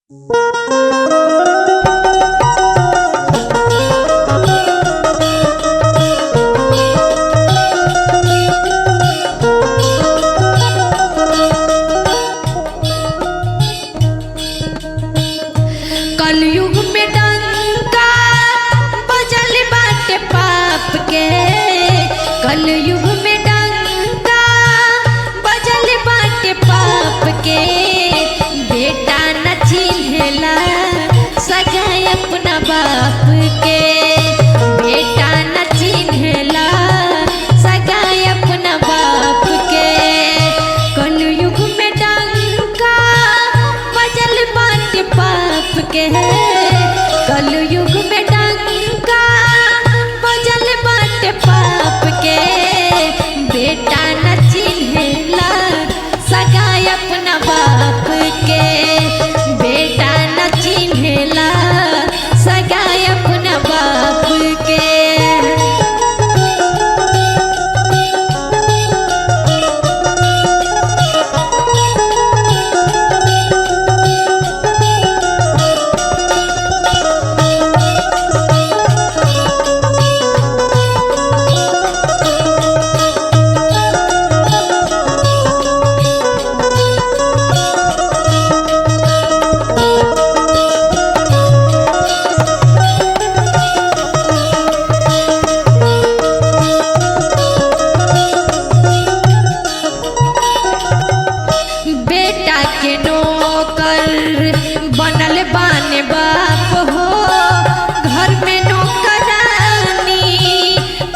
कलयुग में डंका बजल बाटे पाप के। कलयुग में डंका बजल बाटे पाप के। बेटा न चिन्हेला सगाई अपना बाप के। बेटा न चिन्हेला सगाई अपना बाप के। कलयुग में डंका बजल बाटे पाप के। कलयुग में डंका बजल बाटे पाप के। बेटा न चिन्हेला सगाई अपना बाप के। बेटा न चिन्हेला सगाई अपना बाप के। बेटा के नौकर बनल बाने बाप हो। घर में नौकरानी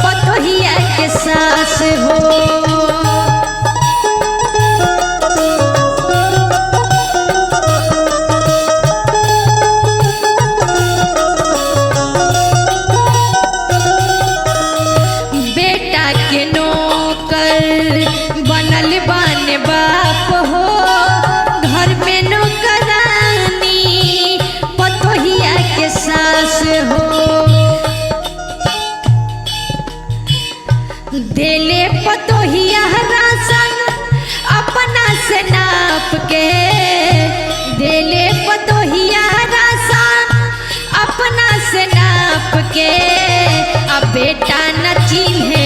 पतोहिया के सास हो। बेटा के नौकर बनल बाने बाप हो। घर में नौकरानी पतोहिया के सास हो। देले पतोहिया राशन अपना से नाप के। देले पतोहिया राशन अपना से नाप के। अब बेटा न चिन्हे